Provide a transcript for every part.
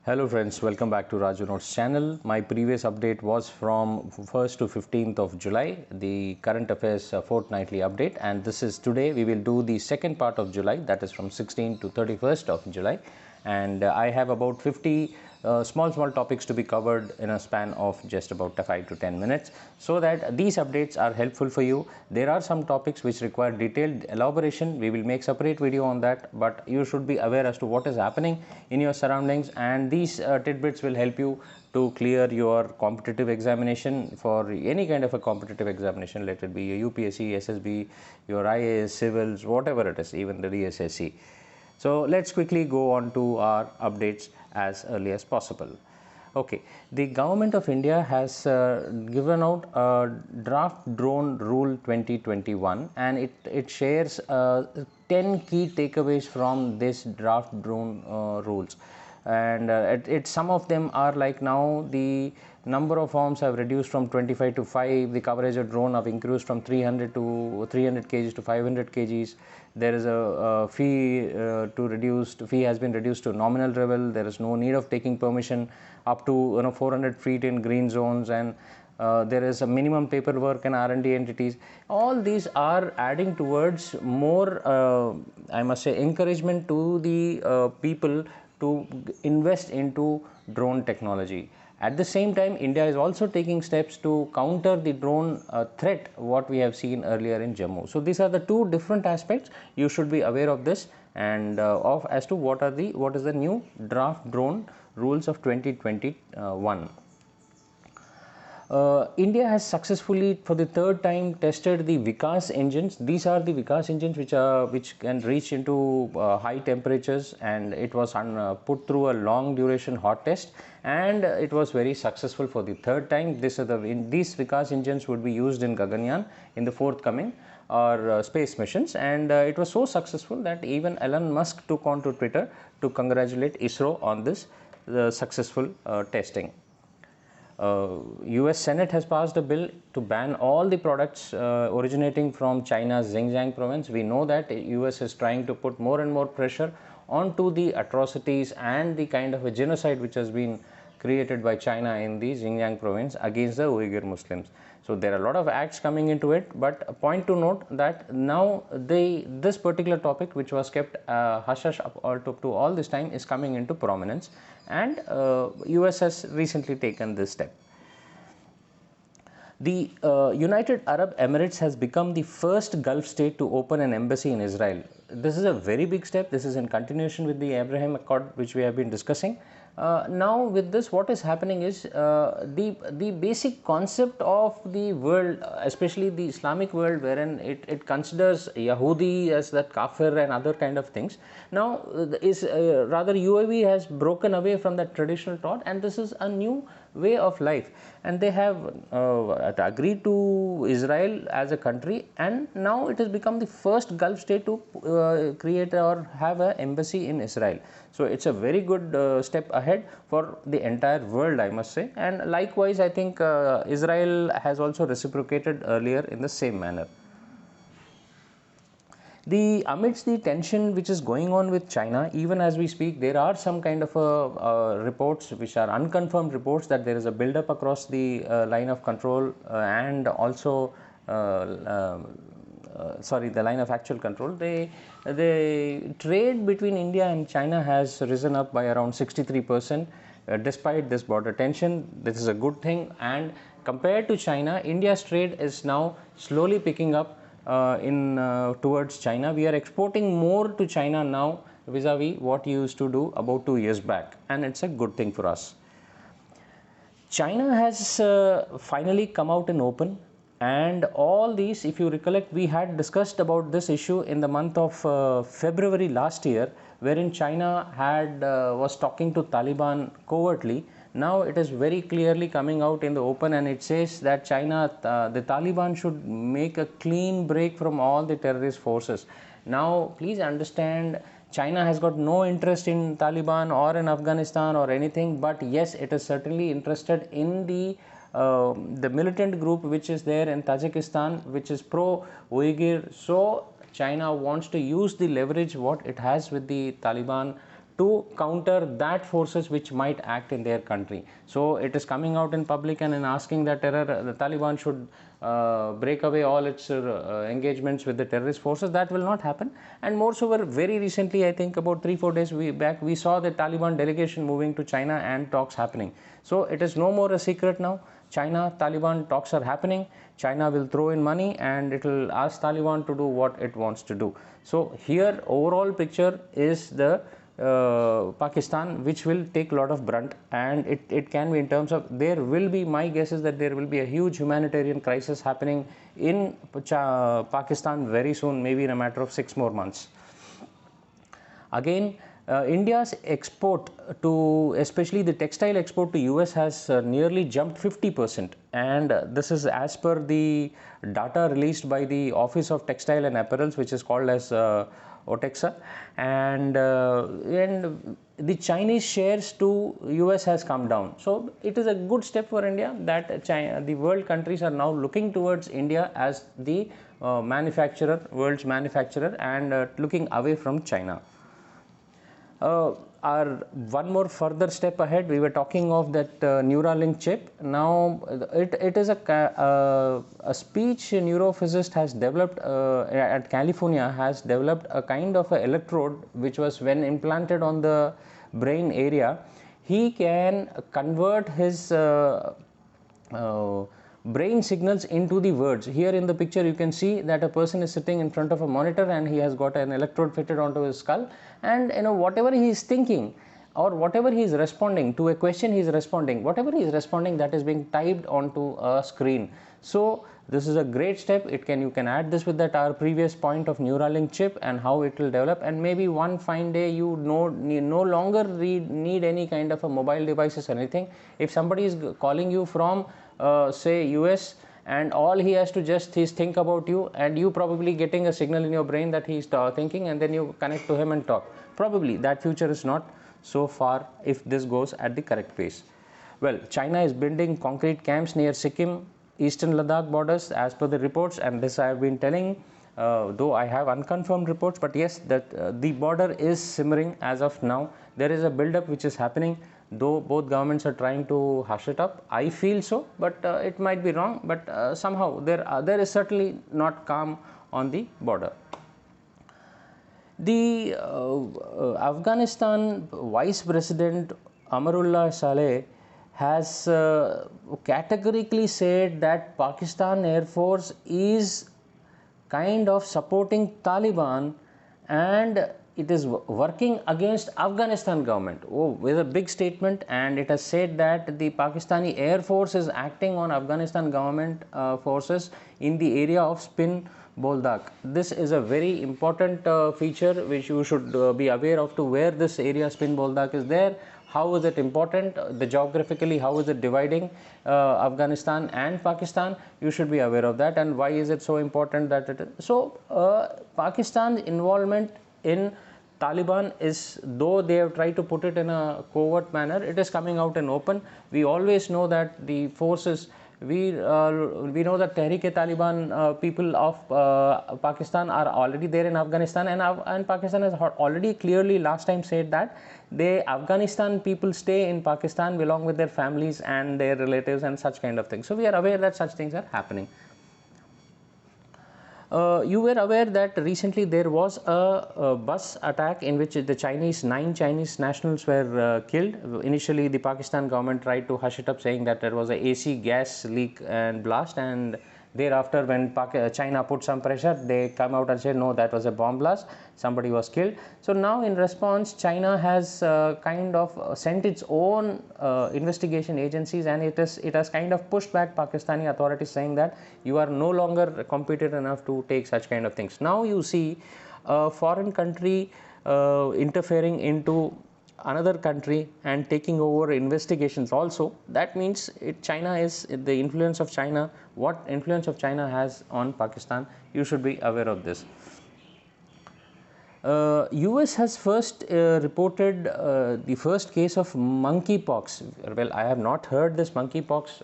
Hello friends, welcome back to Raju Notes channel. My previous update was from 1st to 15th of July, the current affairs fortnightly update, and this is today. We will do the second part of July, that is from 16th to 31st of July, and I have about 50 small topics to be covered in a span of just about 5 to 10 minutes, so that these updates are helpful for you. There are some topics which require detailed elaboration. We will make separate video on that, but you should be aware as to what is happening in your surroundings, and these tidbits will help you to clear your competitive examination for any kind of a competitive examination, let it be a UPSC, SSB, your IAS, civils, whatever it is, even the DSSC. So let's quickly go on to our updates as early as possible. Okay, the government of India has given out a draft drone rule 2021, and it shares 10 key takeaways from this draft drone rules. And some of them are like, now the number of arms have reduced from 25 to 5, the coverage of drone have increased from 300 kgs to 500 kgs. There is a fee fee has been reduced to nominal level. There is no need of taking permission up to 400 feet in green zones, and there is a minimum paperwork and R&D entities. All these are adding towards more, I must say, encouragement to the people to invest into drone technology. At the same time, India is also taking steps to counter the drone threat, what we have seen earlier in Jammu. So these are the two different aspects. You should be aware of this, and of as to what is the new draft drone rules of 2021. India has successfully, for the third time, tested the Vikas engines. These are the Vikas engines which can reach into high temperatures, and it was put through a long duration hot test, and it was very successful for the third time. These Vikas engines would be used in Gaganyaan in the forthcoming space missions, and it was so successful that even Elon Musk took on to Twitter to congratulate ISRO on this successful testing. US Senate has passed a bill to ban all the products originating from China's Xinjiang province. We know that US is trying to put more and more pressure onto the atrocities and the kind of a genocide which has been created by China in the Xinjiang province against the Uyghur Muslims. So there are a lot of acts coming into it, but a point to note that now this particular topic, which was kept hush hush up to all this time, is coming into prominence, and US has recently taken this step. The United Arab Emirates has become the first Gulf state to open an embassy in Israel. This is a very big step. This is in continuation with the Abraham Accord, which we have been discussing. Now with this, what is happening is the basic concept of the world, especially the Islamic world, wherein it considers Yahudi as that kafir and other kind of things. Now is rather UAE has broken away from that traditional thought, and this is a new way of life, and they have agreed to Israel as a country, and now it has become the first Gulf state to create or have an embassy in Israel. So it's a very good step ahead for the entire world, I must say, and likewise I think Israel has also reciprocated earlier in the same manner. Amidst the tension which is going on with China, even as we speak, there are some kind of reports which are unconfirmed reports that there is a build-up across the line of control and also the line of actual control. The trade between India and China has risen up by around 63%. Despite this border tension, this is a good thing, and compared to China, India's trade is now slowly picking up towards China. We are exporting more to China now vis-a-vis what you used to do about 2 years back, and it's a good thing for us. China has finally come out in open, and all these, if you recollect, we had discussed about this issue in the month of February last year, wherein China was talking to Taliban covertly. Now it is very clearly coming out in the open, and it says that the Taliban should make a clean break from all the terrorist forces. Now please understand, China has got no interest in Taliban or in Afghanistan or anything, but yes, it is certainly interested in the militant group which is there in Tajikistan, which is pro-Uyghur. So China wants to use the leverage what it has with the Taliban to counter that forces which might act in their country. So it is coming out in public and in asking that the Taliban should break away all its engagements with the terrorist forces. That will not happen. And moreover, very recently, I think about 3-4 days back, we saw the Taliban delegation moving to China and talks happening. So it is no more a secret now. China Taliban talks are happening. China will throw in money and it will ask Taliban to do what it wants to do. So here overall picture is the Pakistan, which will take a lot of brunt, and it can be in terms of, there will be, my guess is that there will be a huge humanitarian crisis happening in Pakistan very soon, maybe in a matter of 6 more months. Again, India's export to, especially the textile export to US, has nearly jumped 50%, and this is as per the data released by the Office of Textile and Apparels, which is called as OTEXA, and the Chinese shares to US has come down. So it is a good step for India that the world countries are now looking towards India as the manufacturer, world's manufacturer, and looking away from China. One more further step ahead, we were talking of that Neuralink chip. Now it is a speech neurophysicist has developed at California, has developed a kind of a electrode which was, when implanted on the brain area, he can convert his brain signals into the words. Here in the picture you can see that a person is sitting in front of a monitor and he has got an electrode fitted onto his skull, and whatever he is thinking or whatever he is responding to a question, he is responding, whatever he is responding, that is being typed onto a screen. So this is a great step. You can add this with that our previous point of Neuralink chip and how it will develop, and maybe one fine day you no longer need any kind of a mobile devices or anything. If somebody is calling you from say US, and all he has to just is think about you, and you probably getting a signal in your brain that he is thinking, and then you connect to him and talk. Probably that future is not so far if this goes at the correct pace. Well, China is building concrete camps near Sikkim, eastern Ladakh borders as per the reports, and this I have been telling, though I have unconfirmed reports, but yes, that the border is simmering as of now. There is a build-up which is happening, though both governments are trying to hush it up. I feel so, but it might be wrong, but somehow there is certainly not calm on the border. The Afghanistan Vice President Amarullah Saleh has categorically said that Pakistan Air Force is kind of supporting Taliban and it is working against Afghanistan government. With a big statement, and it has said that the Pakistani Air Force is acting on Afghanistan government forces in the area of Spin Boldak. This is a very important feature which you should be aware of, to where this area Spin Boldak is there. How is it important? The geographically, how is it dividing Afghanistan and Pakistan? You should be aware of that, and why is it so important that it is. So Pakistan's involvement in Taliban is, though they have tried to put it in a covert manner, it is coming out in open. We always know that the forces, we know that Tehreek-e-Taliban people of Pakistan are already there in Afghanistan, and Pakistan has already clearly last time said that the Afghanistan people stay in Pakistan along with their families and their relatives and such kind of things. So we are aware that such things are happening. You were aware that recently there was a bus attack in which the 9 Chinese nationals were killed. Initially, the Pakistan government tried to hush it up, saying that there was a AC gas leak and blast, and thereafter when China put some pressure, they come out and say no, that was a bomb blast, somebody was killed. So now in response, China has kind of sent its own investigation agencies, and it has kind of pushed back Pakistani authorities, saying that you are no longer competent enough to take such kind of things. Now you see a foreign country interfering into another country and taking over investigations also. That means China is the influence of China, what influence of China has on Pakistan. You should be aware of this. US has first reported the first case of monkeypox. Well, I have not heard this monkeypox.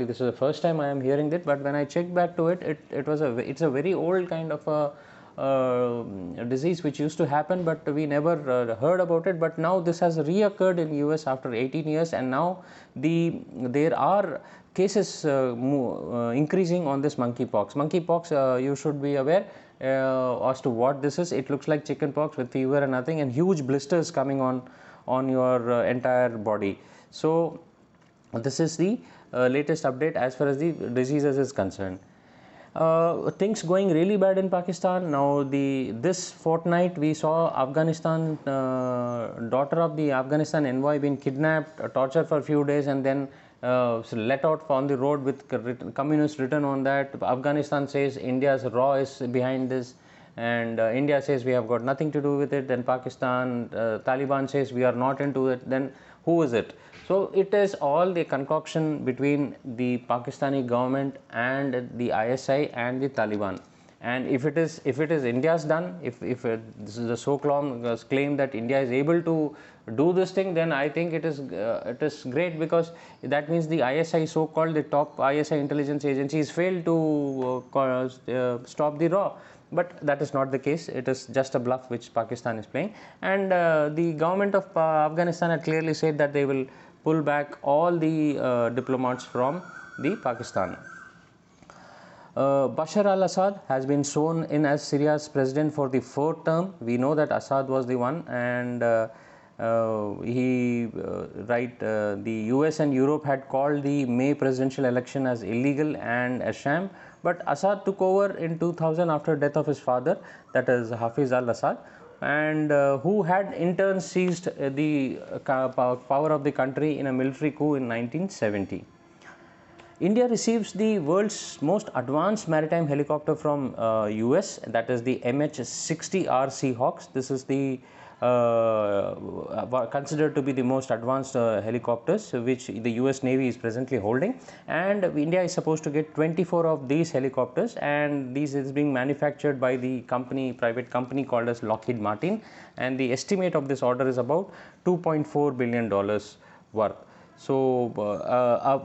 This is the first time I am hearing it, but when I checked back to it, it's a very old kind of a disease which used to happen, but we never heard about it. But now this has reoccurred in US after 18 years, and now there are cases increasing on this monkeypox. Monkeypox, you should be aware as to what this is. It looks like chickenpox with fever and nothing, and huge blisters coming on your entire body. So this is the latest update as far as the diseases is concerned. Things going really bad in Pakistan now. This fortnight we saw Afghanistan, daughter of the Afghanistan envoy being kidnapped, tortured for a few days, and then let out on the road with communist written on that. Afghanistan says India's RAW is behind this, and India says we have got nothing to do with it. Then Pakistan, Taliban says we are not into it. Then who is it? So it is all the concoction between the Pakistani government and the ISI and the Taliban. And if it is India's done, if this is the so-called claim that India is able to do this thing, then I think it is great, because that means the ISI, so-called the top ISI intelligence agencies, failed to stop the RAW. But that is not the case. It is just a bluff which Pakistan is playing, and the government of Afghanistan had clearly said that they will pull back all the diplomats from the Pakistan. Bashar al-Assad has been sworn in as Syria's president for the 4th term. We know that Assad was the one, and the US and Europe had called the May presidential election as illegal and a sham. But Assad took over in 2000 after death of his father, that is Hafiz al-Assad, and who had in turn seized the power of the country in a military coup in 1970. India receives the world's most advanced maritime helicopter from US, that is the MH-60R Seahawks. This is the considered to be the most advanced helicopters which the US Navy is presently holding, and India is supposed to get 24 of these helicopters, and these is being manufactured by the private company called as Lockheed Martin, and the estimate of this order is about $2.4 billion worth. So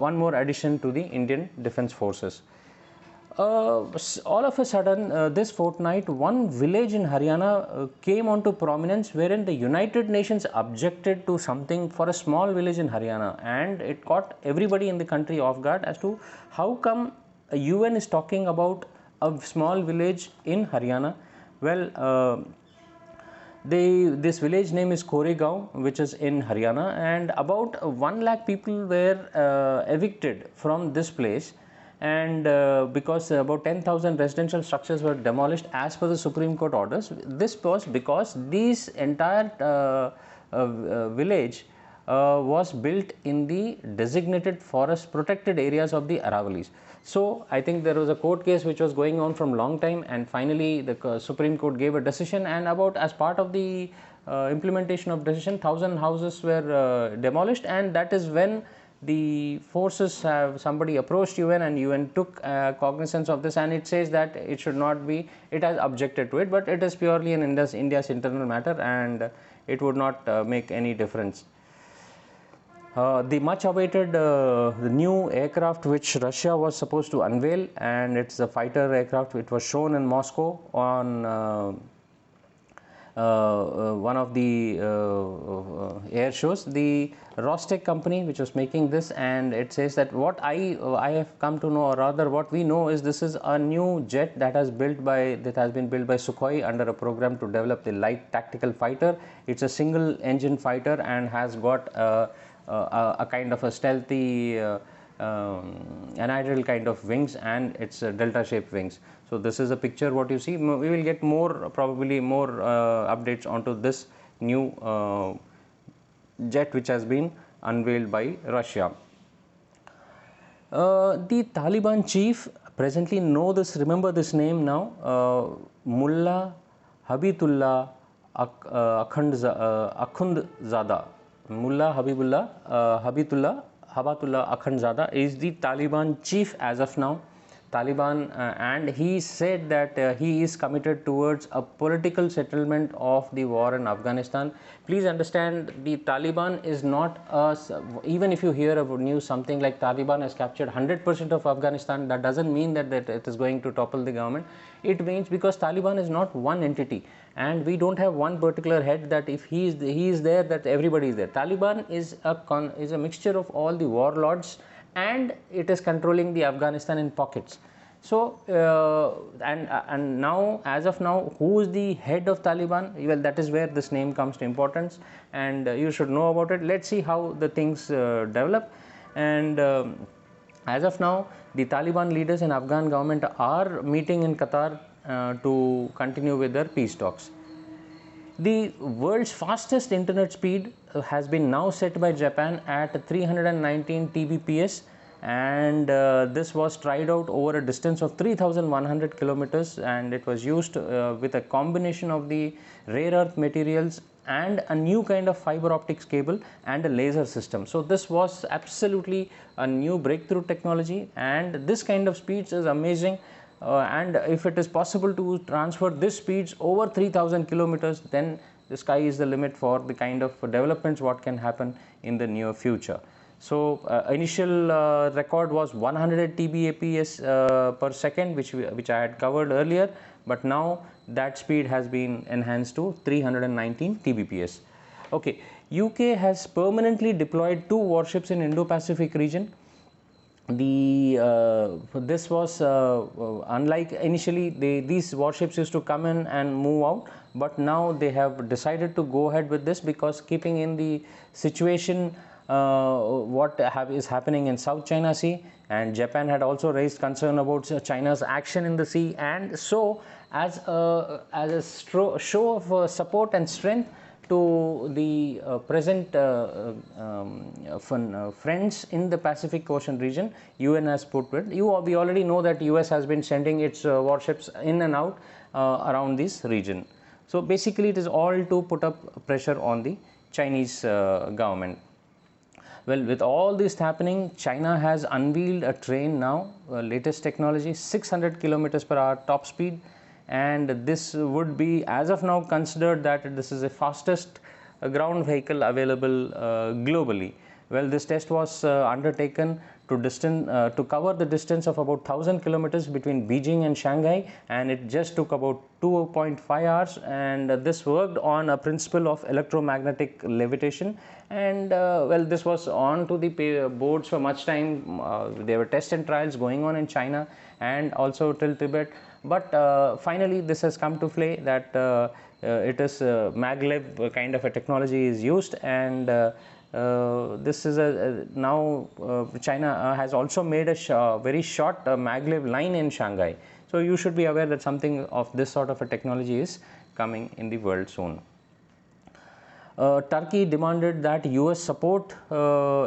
one more addition to the Indian Defence Forces. All of a sudden, this fortnight, one village in Haryana came onto prominence, wherein the United Nations objected to something for a small village in Haryana, and it caught everybody in the country off guard as to how come a UN is talking about a small village in Haryana. Well, this village name is Koregaon, which is in Haryana, and about 1 lakh people were evicted from this place, and because about 10,000 residential structures were demolished as per the Supreme Court orders. This was because this entire village was built in the designated forest protected areas of the Aravalis. So I think there was a court case which was going on from long time, and finally the Supreme Court gave a decision, and as part of the implementation of decision, 1,000 houses were demolished, and that is when the forces somebody approached UN, and UN took cognizance of this, and it says that it should not be, it has objected to it, but it is purely an India's internal matter, and it would not make any difference. The much awaited the new aircraft which Russia was supposed to unveil, and it's a fighter aircraft. It was shown in Moscow on one of the air shows. The Rostec company which was making this, and it says that what I have come to know, or rather what we know, is this is a new jet that has been built by Sukhoi under a program to develop the light tactical fighter. It's a single engine fighter and has got a kind of a stealthy anhydral kind of wings, and it's delta shaped wings. So this is a picture what you see. We will get probably more updates onto this new jet which has been unveiled by Russia. The Taliban chief presently remember this name now, Mullah Habibullah Akhundzada. Mullah Habibullah Akhundzada is the Taliban chief as of now. Taliban, and he said that he is committed towards a political settlement of the war in Afghanistan. Please understand, the Taliban is not even if you hear about news something like Taliban has captured 100% of Afghanistan, that doesn't mean that it is going to topple the government. It means because Taliban is not one entity, and we don't have one particular head that if he is there, that everybody is there. Taliban is a mixture of all the warlords, and it is controlling the Afghanistan in pockets. So and now, as of now, who is the head of Taliban? Well, that is where this name comes to importance, and you should know about it. Let's see how the things develop. And as of now, the Taliban leaders and Afghan government are meeting in Qatar to continue with their peace talks. The world's fastest internet speed has been now set by Japan at 319 Tbps, and this was tried out over a distance of 3,100 kilometers, and it was used with a combination of the rare earth materials and a new kind of fiber optics cable and a laser system. So this was absolutely a new breakthrough technology, and this kind of speeds is amazing. And if it is possible to transfer this speeds over 3,000 kilometers, then the sky is the limit for the kind of developments what can happen in the near future. So initial record was 100 Tbps per second, which I had covered earlier, but now that speed has been enhanced to 319 Tbps. Okay, UK has permanently deployed 2 warships in Indo-Pacific region. This was unlike initially these warships used to come in and move out, but now they have decided to go ahead with this because keeping in the situation what is happening in South China Sea, and Japan had also raised concern about China's action in the sea, and so as a show of support and strength to the present friends in the Pacific Ocean region, UN has put it. We already know that US has been sending its warships in and out around this region. So basically it is all to put up pressure on the Chinese government. Well, with all this happening, China has unveiled a train now, latest technology, 600 kilometers per hour top speed, and this would be as of now considered that this is the fastest ground vehicle available globally. Well, this test was undertaken to cover the distance of about 1,000 kilometers between Beijing and Shanghai, and it just took about 2.5 hours, and this worked on a principle of electromagnetic levitation. And well, this was on to the boards for much time. There were tests and trials going on in China and also till Tibet, but finally this has come to play that it is maglev kind of a technology is used, and this is now China has also made a very short maglev line in Shanghai. So you should be aware that something of this sort of a technology is coming in the world soon. Turkey demanded that US support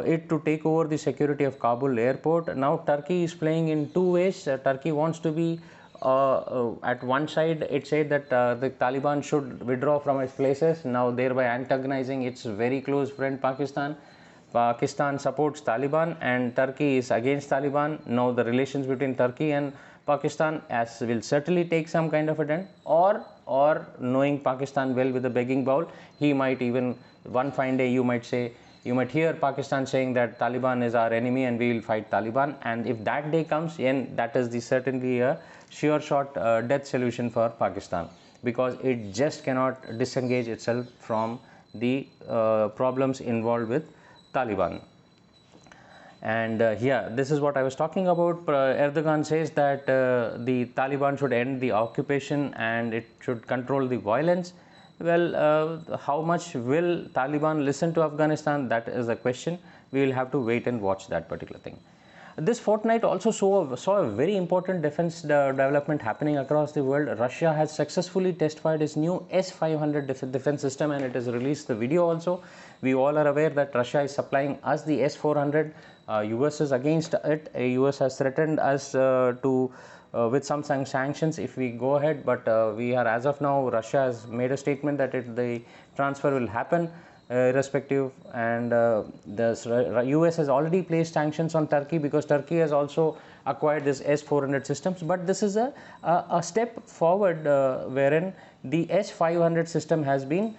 it to take over the security of Kabul airport. Now Turkey is playing in two ways. Turkey wants to be at one side, it said that the Taliban should withdraw from its places, now thereby antagonizing its very close friend Pakistan. Pakistan supports Taliban and Turkey is against Taliban. Now the relations between Turkey and Pakistan will certainly take some kind of a dent, or knowing Pakistan well with a begging bowl, he might even one fine day you might hear Pakistan saying that Taliban is our enemy and we will fight Taliban, and if that day comes, then that is certainly a sure shot death solution for Pakistan, because it just cannot disengage itself from the problems involved with Taliban. And here, this is what I was talking about. Erdogan says that the Taliban should end the occupation and it should control the violence. Well, how much will Taliban listen to Afghanistan? That is the question. We will have to wait and watch that particular thing. This fortnight also saw a very important defense development happening across the world. Russia has successfully test-fired its new S-500 defense system, and it has released the video also. We all are aware that Russia is supplying us the S-400. US is against it. US has threatened us with some sanctions if we go ahead, but we are, as of now, Russia has made a statement that the transfer will happen. irrespective, and the US has already placed sanctions on Turkey because Turkey has also acquired this S-400 systems. But this is a step forward wherein the S-500 system has been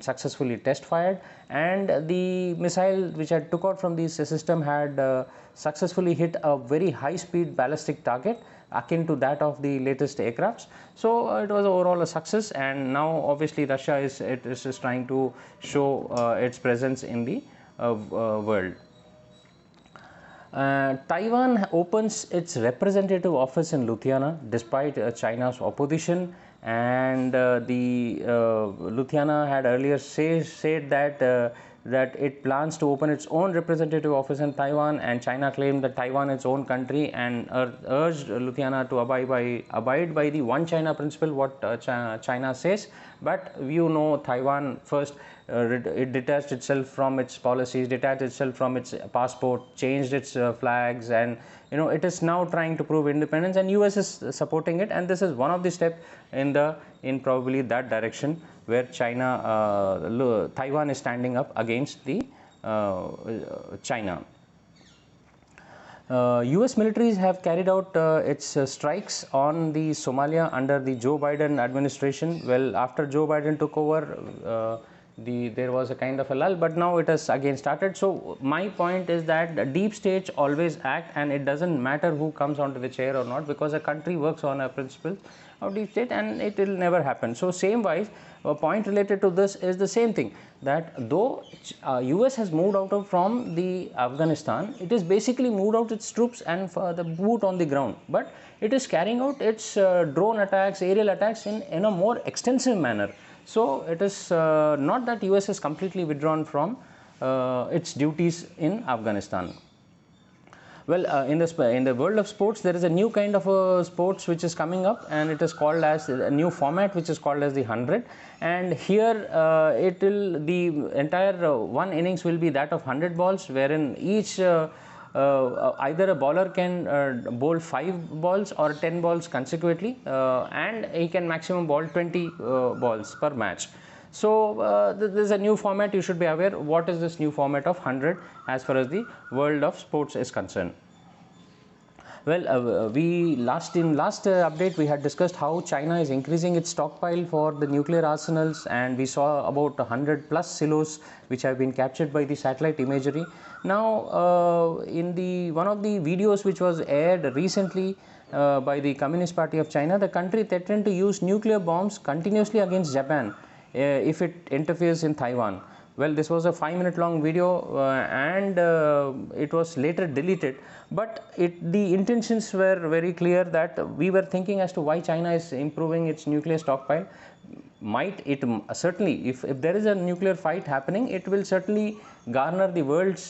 successfully test fired, and the missile which I took out from this system had successfully hit a very high speed ballistic target akin to that of the latest aircrafts. So it was overall a success, and now obviously Russia is trying to show its presence in the world. Taiwan opens its representative office in Lithuania despite China's opposition, and Lithuania had earlier said that it plans to open its own representative office in Taiwan, and China claimed that Taiwan is its own country and urged Lithuania to abide by the one China principle, what China says. But Taiwan first it detached itself from its policies, detached itself from its passport, changed its flags, and it is now trying to prove independence, and US is supporting it, and this is one of the steps in probably that direction where Taiwan is standing up against the China. US militaries have carried out its strikes on the Somalia under the Joe Biden administration. Well, after Joe Biden took over, there was a kind of a lull, but now it has again started. So my point is that deep states always act, and it doesn't matter who comes onto the chair or not, because a country works on a principle of deep state, and it will never happen. So same wise, a point related to this is the same thing, that though US has moved out from the Afghanistan, it is basically moved out its troops and the boot on the ground, but it is carrying out its drone attacks, aerial attacks in a more extensive manner. So it is not that US has completely withdrawn from its duties in Afghanistan. Well, in the world of sports, there is a new kind of sports which is coming up, and it is called as a new format which is called as the 100. And here the entire one innings will be that of 100 balls, wherein each either a bowler can bowl 5 balls or 10 balls consecutively, and he can maximum bowl 20 balls per match. So this is a new format. You should be aware what is this new format of 100 as far as the world of sports is concerned. Well, in last update we had discussed how China is increasing its stockpile for the nuclear arsenals, and we saw about 100 plus silos which have been captured by the satellite imagery. Now, in one of the videos which was aired recently by the Communist Party of China, the country threatened to use nuclear bombs continuously against Japan if it interferes in Taiwan. Well, this was a 5-minute long video, and it was later deleted, but the intentions were very clear, that we were thinking as to why China is improving its nuclear stockpile. Certainly, if there is a nuclear fight happening, it will certainly garner the world's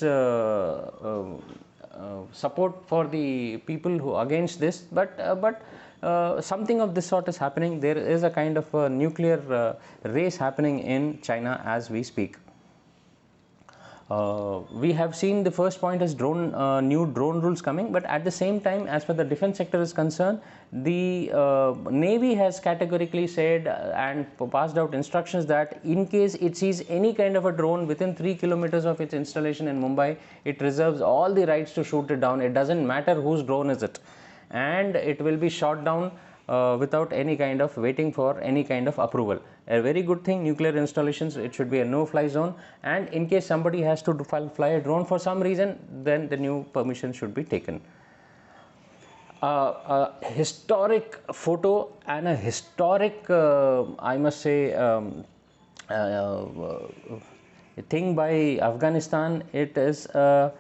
support for the people who against this, but something of this sort is happening. There is a kind of a nuclear race happening in China as we speak. We have seen the first point is new drone rules coming, but at the same time, as far as the defense sector is concerned, the Navy has categorically said and passed out instructions that in case it sees any kind of a drone within 3 kilometers of its installation in Mumbai, it reserves all the rights to shoot it down. It doesn't matter whose drone is it, and it will be shot down without any kind of waiting for any kind of approval. A very good thing, nuclear installations, it should be a no-fly zone, and in case somebody has to fly a drone for some reason, then the new permission should be taken. A historic photo and a historic, I must say, thing by Afghanistan. It is a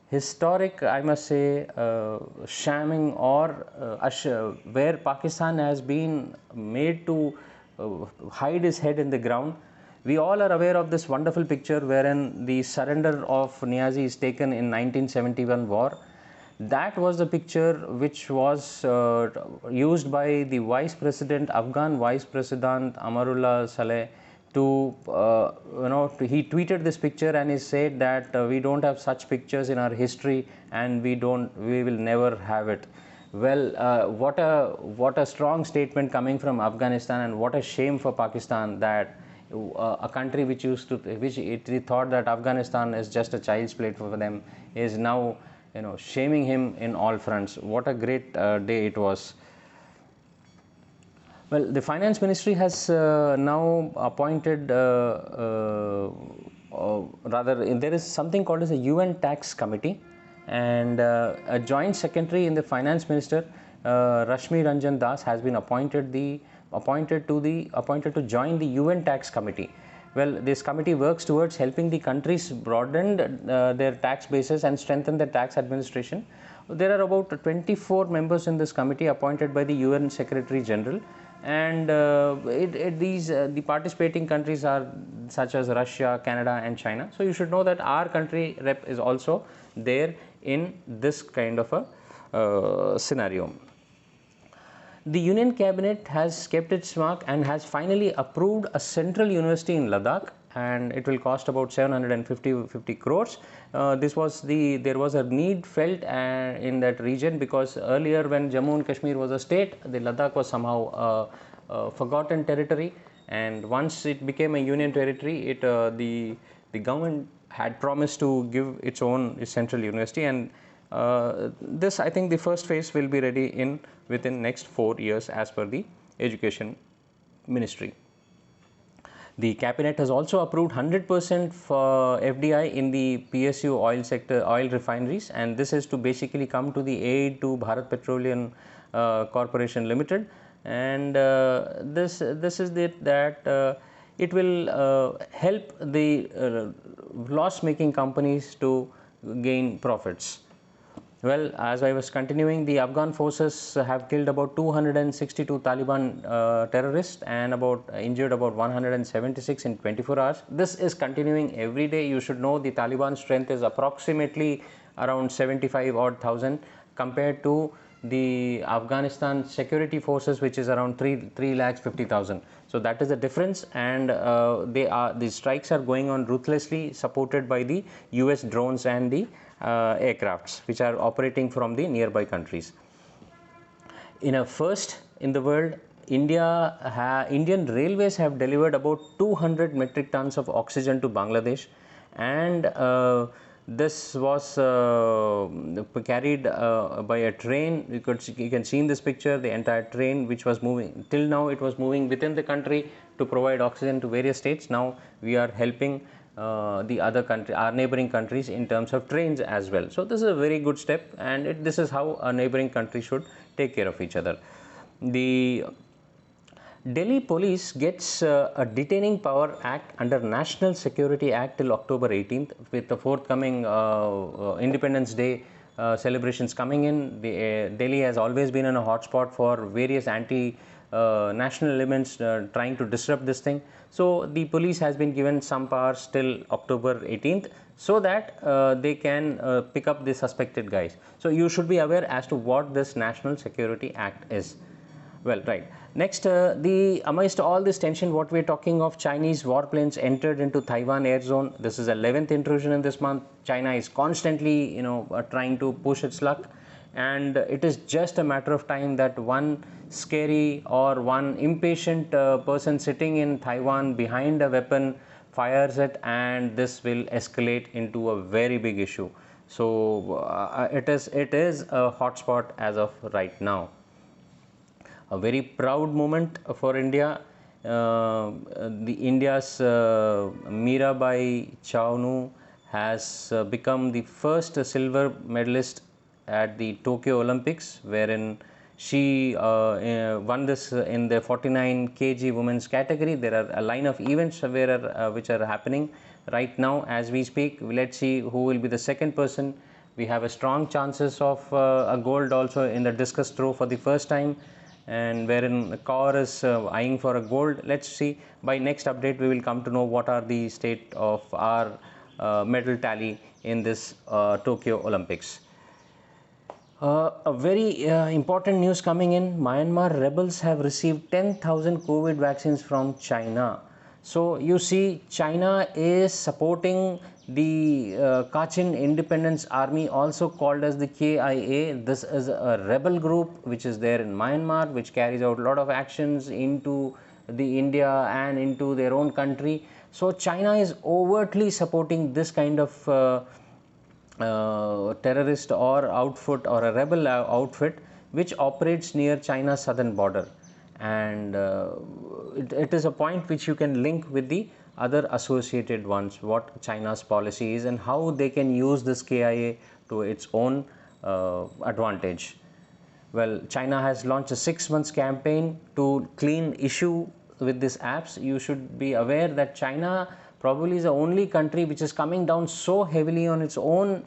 historic, I must say, shamming, or where Pakistan has been made to hide his head in the ground. We all are aware of this wonderful picture wherein the surrender of Niazi is taken in 1971 war. That was the picture which was used by the Afghan Vice President Amarullah Saleh to, he tweeted this picture and he said that we don't have such pictures in our history, and we will never have it. Well, what a strong statement coming from Afghanistan, and what a shame for Pakistan that a country which it thought that Afghanistan is just a child's play for them, is now, shaming him in all fronts. What a great day it was. Well, the finance ministry has now appointed, there is something called as a UN tax committee, and a joint secretary in the finance minister, Rashmi Ranjan Das, has been appointed to join the UN tax committee. Well, this committee works towards helping the countries broaden their tax bases and strengthen their tax administration. There are about 24 members in this committee appointed by the UN Secretary General, and the participating countries are such as Russia, Canada and China. So you should know that our country rep is also there in this kind of a scenario. The Union Cabinet has kept its mark and has finally approved a central university in Ladakh, and it will cost about 750 crores. There was a need felt in that region, because earlier, when Jammu and Kashmir was a state, the Ladakh was somehow a forgotten territory, and once it became a union territory, the government had promised to give its own central university, and this, I think, the first phase will be ready within next 4 years as per the Education Ministry. The cabinet has also approved 100% for FDI in the PSU oil sector, oil refineries, and this is to basically come to the aid to Bharat Petroleum Corporation Limited, and this is that it will help the loss-making companies to gain profits. Well, as I was continuing, the Afghan forces have killed about 262 Taliban terrorists and injured about 176 in 24 hours. This is continuing every day. You should know the Taliban strength is approximately around 75,000 compared to the Afghanistan security forces, which is around 350,000. So that is the difference, and the strikes are going on ruthlessly, supported by the US drones and the aircrafts which are operating from the nearby countries. In a first in the world, Indian Railways have delivered about 200 metric tons of oxygen to Bangladesh, and this was carried by a train. You can see in this picture the entire train, which was moving till now. It was moving within the country to provide oxygen to various states. Now we are helping the other country, our neighboring countries, in terms of trains as well. So this is a very good step, and this is how a neighboring country should take care of each other. The Delhi police gets a detaining power act under National Security Act till October 18th, with the forthcoming Independence Day celebrations coming in. Delhi has always been in a hotspot for various national elements trying to disrupt this thing. So the police has been given some powers till October 18th, so that they can pick up the suspected guys. So you should be aware as to what this National Security Act is. Well, right. Next, amidst all this tension, what we're talking of, Chinese warplanes entered into Taiwan air zone. This is the 11th intrusion in this month. China is constantly, trying to push its luck, and it is just a matter of time that one scary or one impatient person sitting in Taiwan behind a weapon fires it, and this will escalate into a very big issue. So it is a hotspot as of right now. A very proud moment for India. India's Mirabai Chawnu has become the first silver medalist at the Tokyo Olympics, wherein she won this in the 49 kg women's category. There are a line of events which are happening right now as we speak. Let's see who will be the second person. We have a strong chances of a gold also in the discus throw for the first time, and wherein Kaur is eyeing for a gold. Let's see. By next update, we will come to know what are the state of our medal tally in this Tokyo Olympics. A very important news coming in. Myanmar rebels have received 10,000 COVID vaccines from China. So you see, China is supporting the Kachin Independence Army, also called as the KIA. This is a rebel group which is there in Myanmar, which carries out a lot of actions into the India and into their own country. So China is overtly supporting this kind of terrorist or outfit or a rebel outfit which operates near China's southern border, and it is a point which you can link with the other associated ones, what China's policy is and how they can use this KIA to its own advantage. Well, China has launched a 6 months campaign to clean issue with these apps. You should be aware that China probably is the only country which is coming down so heavily on its own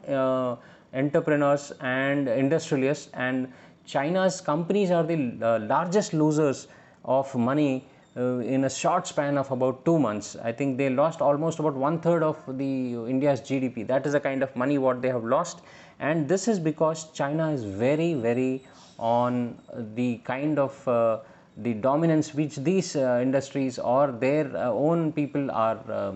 entrepreneurs and industrialists, and China's companies are the largest losers of money in a short span of about 2 months. I think they lost almost about 1/3 of the India's GDP. That is the kind of money what they have lost, and this is because China is very on the kind of the dominance which these industries or their own people are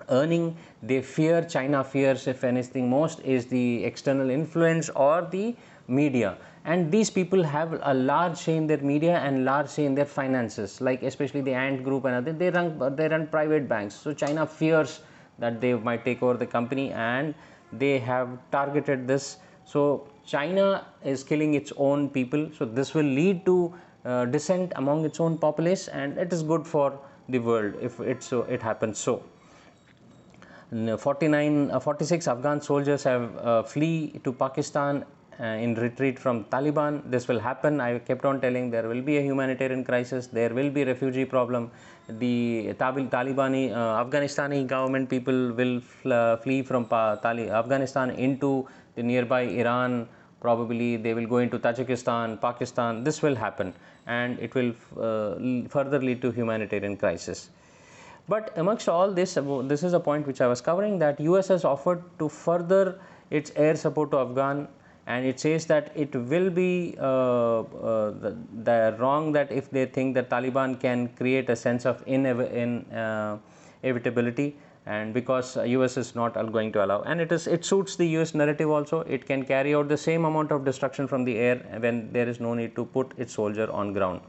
earning. They fear, China fears, if anything most, is the external influence or the media, and these people have a large say in their media and large say in their finances, like especially the Ant Group and other, they run private banks. So China fears that they might take over the company, and they have targeted this. So China is killing its own people, so this will lead to dissent among its own populace, and it is good for the world if it happens. So 46 Afghan soldiers have flee to Pakistan in retreat from Taliban. This will happen. I kept on telling there will be a humanitarian crisis, there will be refugee problem. The Talibani Afghanistani government people will flee from Afghanistan into the nearby Iran. Probably they will go into Tajikistan, Pakistan. This will happen, and it will further lead to humanitarian crisis. But amongst all this, this is a point which I was covering, that US has offered to further its air support to Afghan, and it says that it will be wrong that if they think that Taliban can create a sense of inevitability, and because US is not going to allow, and it suits the US narrative also. It can carry out the same amount of destruction from the air when there is no need to put its soldier on ground.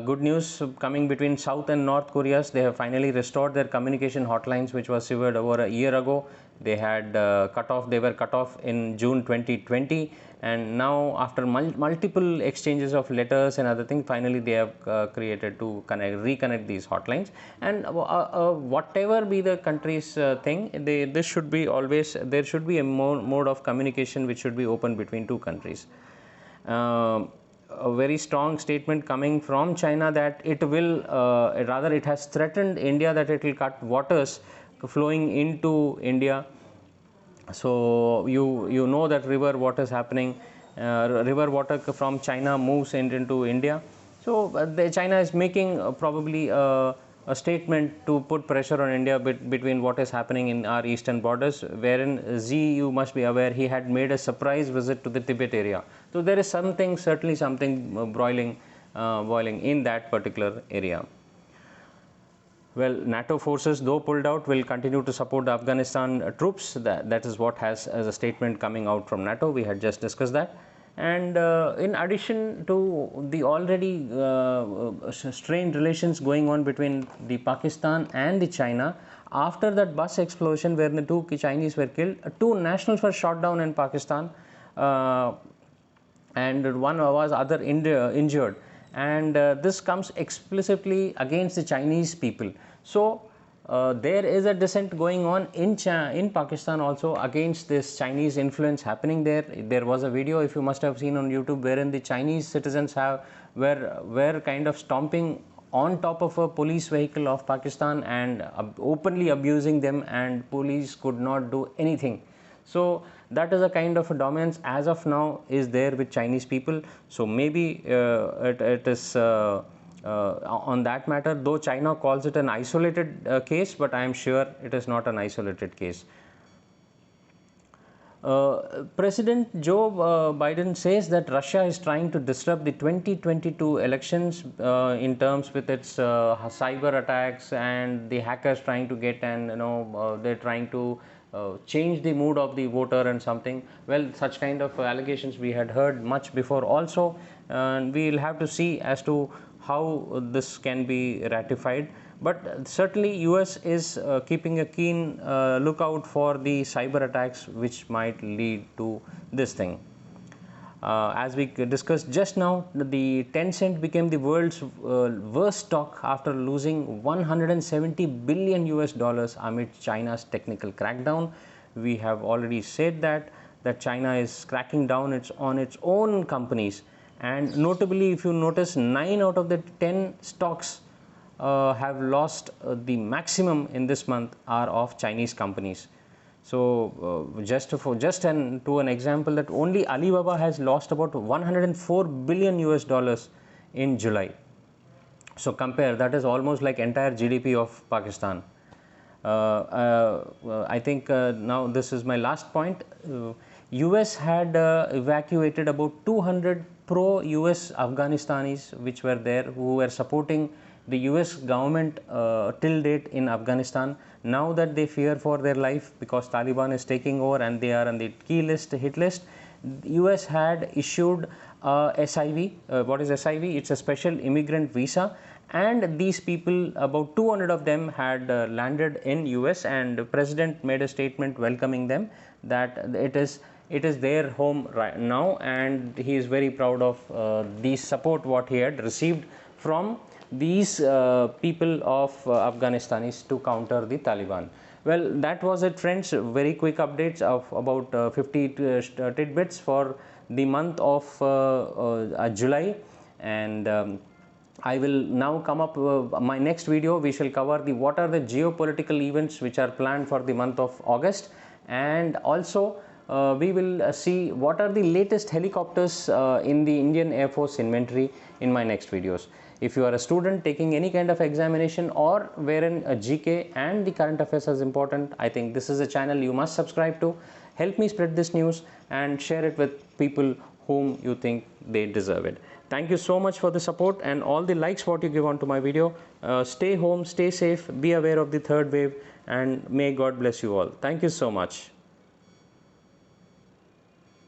Good news coming between South and North Koreas. They have finally restored their communication hotlines, which was severed over a year ago. They had they were cut off in June 2020, and now after multiple exchanges of letters and other things, finally they have created to reconnect these hotlines. And whatever be the country's thing, this should be always, there should be a mode of communication which should be open between two countries. A very strong statement coming from China that it will, rather it has threatened India that it will cut waters flowing into India. So you know that river water is happening, river water from China moves into India. So China is making probably a statement to put pressure on India between what is happening in our eastern borders, wherein Xi, you must be aware, he had made a surprise visit to the Tibet area. So there is certainly something boiling in that particular area. Well, NATO forces, though pulled out, will continue to support the Afghanistan troops. That is what has as a statement coming out from NATO. We had just discussed that. And in addition to the already strained relations going on between the Pakistan and the China, after that bus explosion where the two Chinese were killed, two nationals were shot down in Pakistan, and one was injured. And this comes explicitly against the Chinese people. So there is a dissent going on in Pakistan also against this Chinese influence happening there. There was a video, if you must have seen on YouTube, wherein the Chinese citizens were kind of stomping on top of a police vehicle of Pakistan and openly abusing them, and police could not do anything. So that is a kind of a dominance as of now is there with Chinese people. So maybe it is on that matter, though China calls it an isolated case, but I am sure it is not an isolated case. President Joe Biden says that Russia is trying to disrupt the 2022 elections in terms with its cyber attacks and the hackers trying to get, and they're trying to change the mood of the voter and something. Well, such kind of allegations we had heard much before also, and we'll have to see as to how this can be ratified, but certainly US is keeping a keen lookout for the cyber attacks which might lead to this thing. As we discussed just now, the Tencent became the world's worst stock after losing 170 billion US dollars amid China's technical crackdown. We have already said that China is cracking down on its own companies, and notably, if you notice, 9 out of the 10 stocks have lost the maximum in this month are of Chinese companies. So to an example, that only Alibaba has lost about 104 billion US dollars in July. So compare, that is almost like entire GDP of Pakistan. I think now this is my last point. US had evacuated about 200 pro-US Afghanistanis which were there, who were supporting the US government till date in Afghanistan. Now that they fear for their life because Taliban is taking over and they are on the key list, hit list, US had issued SIV. What is SIV? It's a special immigrant visa, and these people, about 200 of them, had landed in US, and the president made a statement welcoming them, that it is their home right now, and he is very proud of the support what he had received from these people of Afghanistanis to counter the Taliban. Well, that was it, friends. Very quick updates of about 50 tidbits for the month of July, and I will now come up my next video. We shall cover what are the geopolitical events which are planned for the month of August, and also we will see what are the latest helicopters in the Indian Air Force inventory in my next videos. If you are a student taking any kind of examination, or wherein a GK and the current affairs is important, I think this is a channel you must subscribe to. Help me spread this news and share it with people whom you think they deserve it. Thank you so much for the support and all the likes what you give on to my video. Stay home, stay safe, be aware of the third wave, and may God bless you all. Thank you so much.